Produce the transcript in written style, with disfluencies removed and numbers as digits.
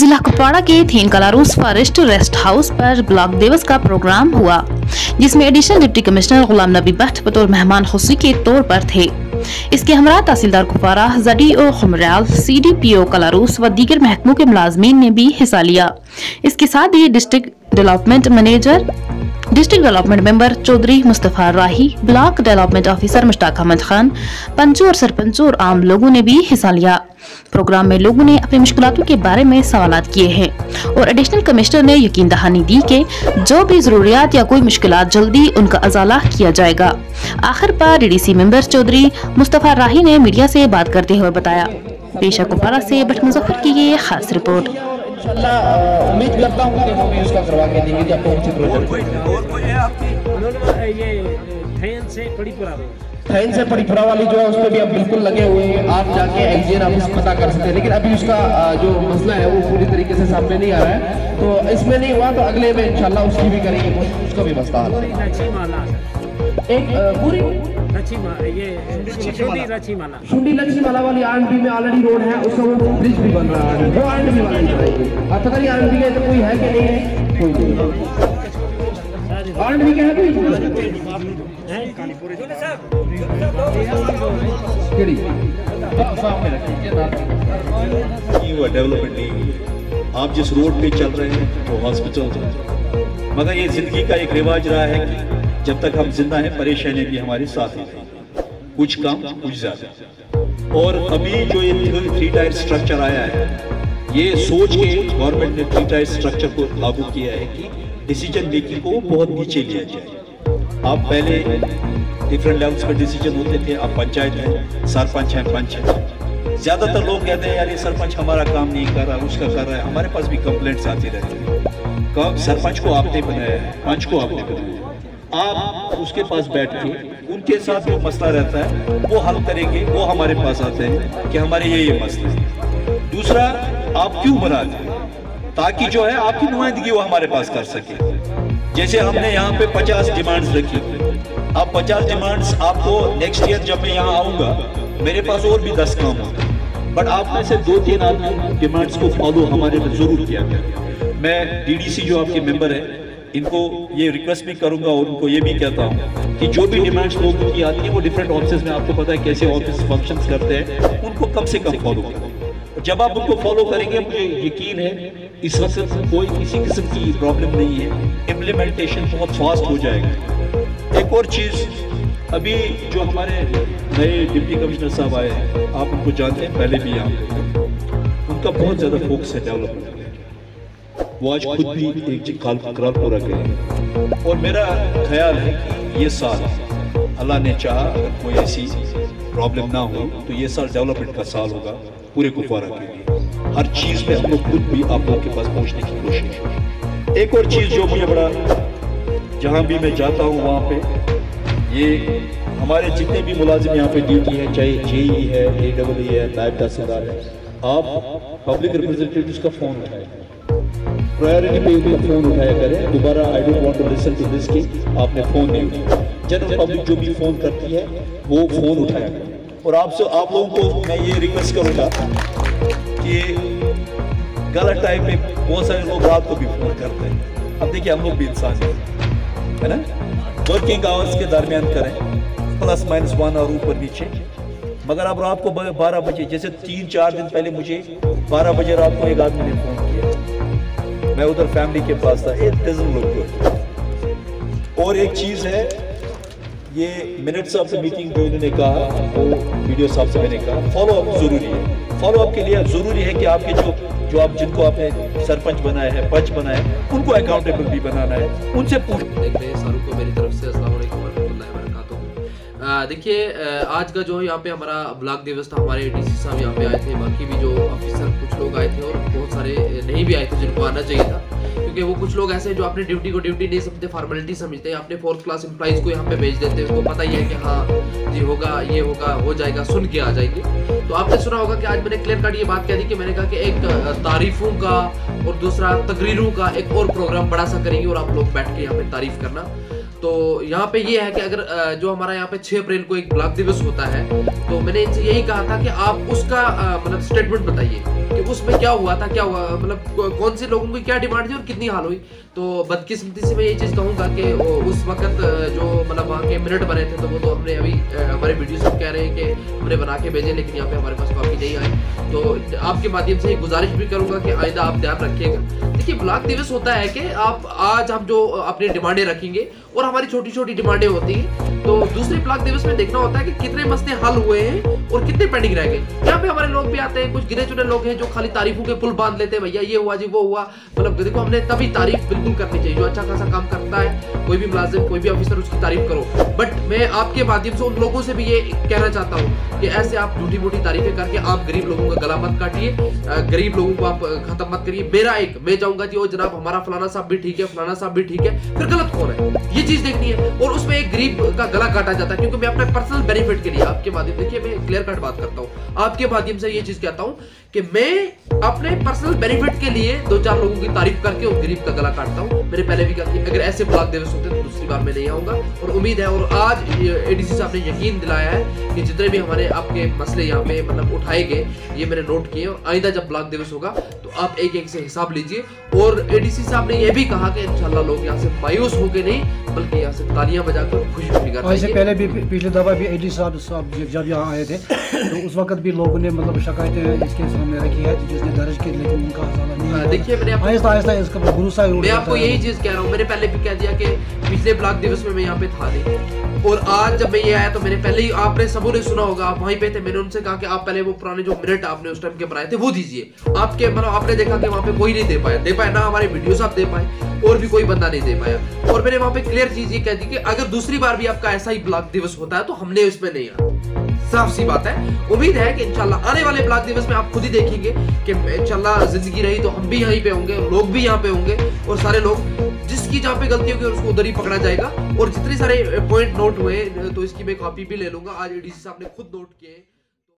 जिला कुपवाड़ा के थीन Kalaroos forest rest house पर ब्लॉक दिवस का प्रोग्राम हुआ, जिसमें additional deputy commissioner Ghulam Nabi Bhatt बतौर मेहमान खुशी के तौर पर थे। इसके हमरा तहसीलदार कुपवाड़ा, ZDO खुमरयाल, CDPO कलारूस व दीगर महकमों के मुलाजमीन ने भी हिस्सा लिया। इसके साथ ही district development manager, district development member Chaudhary Mustafa Rahi, block development officer Mushtaq Ahmad Khan, पंचों और सरपंचों और आम लोगों ने भी हिस्सा लिया। प्रोग्राम में लोगों ने अपनी मुश्किलातों के बारे में सवालात किए हैं और एडिशनल कमिश्नर ने यकीन दहानी दी कि जो भी जरूरियात या कोई मुश्किलात जल्दी उनका अजाला किया जाएगा। आखिर पर DDC मेंबर चौधरी मुस्तफा राही ने मीडिया से बात करते हुए बताया। पेशा कुपवाड़ा से भट्ट मुजफ्फर की ये खास रिपोर्ट। इंशाल्लाह उम्मीद करता हूँ कि वो भी उसका करवा के देंगे कि आपको उचित थैन से पड़ीपुरा वाली जो है उस पर भी अब बिल्कुल लगे हुए हैं। आप जाके एक्सचेंज ऑफिस पता कर सकते हैं, लेकिन अभी उसका जो मसला है वो पूरी तरीके से सामने नहीं आ रहा है। तो इसमें नहीं हुआ तो अगले में इंशाल्लाह उसकी भी करेंगे, उसका भी मसला हल एक पूरी शुंडी लच्छी माला वाली R&B में ऑलरेडी रोड है, उसका वो ब्रिज भी बन रहा है, वो R&B वाला ही पता नहीं R&B का तो कोई है कि नहीं है, कोई नहीं R&B का है कोई डेवलपमेंट। आप जिस रोड पे चल रहे हैं वो हॉस्पिटल, मगर ये जिंदगी का एक रिवाज रहा है कि जब तक हम जिंदा हैं परेशानी भी हमारे साथ ही थी, कुछ कम कुछ ज्यादा। और अभी जो ये 3 टायर स्ट्रक्चर आया है, ये सोच के गवर्नमेंट ने 3 टायर स्ट्रक्चर को लागू किया है कि डिसीजन मेकिंग को बहुत नीचे लिया जाए। आप पहले डिफरेंट लेवल्स पर डिसीजन होते थे, अब पंचायत है, सरपंच है, पंच है। ज्यादातर लोग कहते हैं यार ये सरपंच हमारा काम नहीं कर रहा, उसका कर रहा है। हमारे पास भी कंप्लेंट्स आती रहती है, कब सरपंच को आपने बनाया है, पंच को आपने बनाया है, आप उसके पास बैठ के उनके साथ जो मसला रहता है वो हल करेंगे। वो हमारे पास आते हैं कि हमारे ये मसले हैं। दूसरा, आप क्यों बनाते हैं, ताकि जो है आपकी नुमाइंदगी वो हमारे पास कर सके। जैसे हमने यहाँ पे 50 डिमांड्स रखी, अब 50 डिमांड्स आपको नेक्स्ट ईयर जब मैं यहाँ आऊँगा मेरे पास और भी 10 काम होंगे, बट आप में से 2-3 आदमी डिमांड्स को फॉलो हमारे में जरूर किया गया। मैं DDC जो आपके मेंबर है इनको ये रिक्वेस्ट भी करूंगा और उनको ये भी कहता हूँ कि जो भी डिमांड्स लोगों की आती है वो डिफरेंट ऑफिस में, आपको पता है कैसे ऑफिस फंक्शंस करते हैं, उनको कम से कम फॉलो करें। जब आप उनको फॉलो करेंगे मुझे यकीन है इस वक्त कोई किसी किस्म की प्रॉब्लम नहीं है, इम्प्लीमेंटेशन बहुत फास्ट हो जाएगा। एक और चीज़, अभी जो हमारे नए डिप्टी कमिश्नर साहब आए हैं, आप उनको जानते हैं, पहले भी यहाँ पे उनका बहुत ज़्यादा फोकस है डेवलपमेंट। वो आज खुद भी एक करार पूरा करें और मेरा ख्याल है कि ये साल अल्लाह ने चाहा अगर कोई ऐसी प्रॉब्लम ना हो तो ये साल डेवलपमेंट का साल होगा पूरे कुपवाड़ा के लिए। हर चीज़ पे हम लोग खुद भी आप लोगों के पास पहुंचने की कोशिश। एक और चीज़ जो मुझे बड़ा, जहाँ भी मैं जाता हूँ वहाँ पे ये हमारे जितने भी मुलाजिम यहाँ पे ड्यूटी है, चाहे JE है, AEE है, नायब तहसीलदार है, आप पब्लिक रिप्रेजेंटेटिव्स का फ़ोन उठाएं, प्रायोरिटी पे फोन उठाया करें। दोबारा I don't want to listen to this कि आपने फोन नहीं उठाया। जनरल पब्लिक जो भी फोन करती है वो फोन उठाया करें। और आपसे आप लोगों को मैं ये रिक्वेस्ट करूंगा कि गलत टाइम पे बहुत सारे लोग रात को भी फोन करते हैं। अब देखिए हम लोग भी इंसान है ना, वर्किंग आवर्स के दरमियान करें, ±1 और ऊपर नीचे। मगर अब रात को 12 बजे, जैसे 3-4 दिन पहले मुझे 12 बजे रात को एक आदमी ने फोन किया, मैं उधर फैमिली के पास था, एक डजन लोग थे। और एक चीज़ है, ये मिनट्स ऑफ द मीटिंग जो इन्होंने कहा, वो वीडियो साहब से मैंने कहा, फॉलो अप जरूरी है। फॉलो अप के लिए ज़रूरी है कि आपके जो आप जिनको आपने सरपंच बनाया है, पंच बनाया है, उनको अकाउंटेबल भी बनाना है, उनसे पूछ। देख रहे हैं सारों को मेरी तरफ से अस्सलाम वालेकुम वरहमतुल्लाहि वबरकातुहू। देखिए आज का जो यहाँ पे हमारा ब्लॉक दिवस था, हमारे DC साहब यहाँ पे आए थे, बाकी भी जो ऑफिसर कुछ लोग आए थे और बहुत सारे नहीं भी आए थे जिनको आना चाहिए था, क्योंकि वो कुछ लोग ऐसे जो अपनी ड्यूटी को ड्यूटी नहीं समझते, फॉर्मेलिटी समझते हैं, अपने 4th क्लास एम्प्लॉइज को यहाँ पे भेज देते हैं। उसको पता ही है कि हाँ जी होगा, ये होगा, हो जाएगा, सुन के आ जाएंगे। तो आपने सुना होगा कि आज मैंने क्लियर कट ये बात कह दी कि मैंने कहा कि एक तारीफों का और दूसरा तकरीरों का एक और प्रोग्राम बड़ा सा करेंगे और आप लोग बैठ के यहाँ पे तारीफ करना। तो यहाँ पे ये है कि अगर जो हमारा यहाँ पे 6 अप्रैल को एक ब्लॉक दिवस होता है, तो मैंने इनसे यही कहा था कि आप उसका मतलब स्टेटमेंट बताइए कि उसमें क्या हुआ था, क्या हुआ, मतलब कौन से लोगों की क्या डिमांड थी और कितनी हाल हुई। तो बदकिस्मती से मैं ये चीज़ कहूँगा कि उस वक्त जो मतलब वहाँ के मिनट बने थे, तो वो तो हमने अभी हमारे वीडियोस में कह रहे हैं कि हमने बना के भेजे, लेकिन यहाँ पे हमारे पास कॉपी नहीं आई। तो आपके माध्यम से गुजारिश भी करूँगा कि आइंदा आप ध्यान रखिएगा। देखिए, ब्लॉक दिवस होता है कि आप आज हम जो अपनी डिमांडें रखेंगे और हमारी छोटी छोटी डिमांडें होती हैं, तो दूसरे ब्लॉक दिवस में देखना होता है कि कितने मसले हल हुए हैं और कितने पेंडिंग रह गए। यहाँ पे हमारे लोग भी आते हैं, कुछ गिने चुने लोग हैं जो खाली तारीफों के पुल बांध लेते हैं, भैया ये हुआ जी वो हुआ। मतलब देखो, हमने तभी तारीफ बिल्कुल करनी चाहिए, जो अच्छा खासा काम करता है कोई भी मुलाजिम, कोई भी ऑफिसर, उसकी तारीफ करो। बट मैं आपके माध्यम से उन लोगों से भी ये कहना चाहता हूँ कि ऐसे आप झूठी मोटी तारीफें करके आप गरीब लोगों का गला मत काटिए, गरीब लोगों को आप खत्म मत करिए। मैं चाहूंगा जी, ओ जनाब हमारा फलाना साहब भी ठीक है, फलाना साहब भी ठीक है, फिर गलत कौन है, ये चीज देखनी है। और उसमें एक गरीब का गला काटा जाता है, क्योंकि मैं अपने पर्सनल बेनिफिट के लिए आपके माध्यम, देखिए मैं क्लियर कट बात करता हूँ, आपके माध्यम से ये चीज कहता हूँ कि मैं अपने पर्सनल बेनिफिट के लिए 2-4 लोगों की तारीफ करके उस गरीब का गला काटता हूँ। मैंने पहले भी कहा कि अगर ऐसे ब्लॉक दिवस होते तो दूसरी बार मैं नहीं आऊंगा, और उम्मीद है, और आज एडीसी साहब ने यकीन दिलाया है कि जितने भी हमारे आपके मसले यहाँ पे मतलब उठाए गए, ये मैंने नोट किए, और आइंदा जब ब्लॉक दिवस होगा तो आप एक एक से हिसाब लीजिए। और एडीसी साहब ने यह भी कहा कि इंशाल्लाह लोग यहाँ से मायूस होके नहीं, बल्कि यहाँ से तालियां बजाकर खुशी खुशी कर। इससे पहले भी पिछले दफा भी एडीसी साहब जब यहाँ आए थे, तो उस वक्त भी लोगों ने मतलब शिकायतें इसके सामने रखी है, जिसने दर्ज की, लेकिन उनका हवाला नहीं। देखिए, मैंने आहिस्ता आहिस्ता इसका भरोसा, मैं आपको यही चीज कह रहा हूँ, मैंने पहले भी कह दिया कि पिछले ब्लॉक दिवस में मैं यहाँ पे था नहीं, और आज जब मैं ये आया तो मैंने पहले ही, आपने सबों ने सुना होगा, आप वहीं पे थे, मैंने उनसे कहा कि आप पहले वो पुराने जो मिनट आपने उस टाइम के बनाए थे वो दीजिए। आपके मतलब आपने देखा कि वहाँ पे कोई नहीं दे पाया ना, हमारे वीडियोस आप दे पाए, और भी कोई बंदा नहीं दे पाया। और मैंने वहाँ पे क्लियर चीज ये कह दी कि अगर दूसरी बार भी आपका ऐसा ही ब्लॉक दिवस होता है तो हमने उसमें नहीं आना, साफ सी बात है। उम्मीद है कि इंशाल्लाह आने वाले ब्लॉक दिवस में आप खुद ही देखेंगे कि इंशाल्लाह जिंदगी रही तो हम भी यहीं पे होंगे, लोग भी यहाँ पे होंगे, और सारे लोग जिसकी जहाँ पे गलती होगी उसको उधर ही पकड़ा जाएगा। और जितने सारे पॉइंट नोट हुए तो इसकी मैं कॉपी भी ले लूंगा, आज एडीसी साहब ने खुद नोट किए।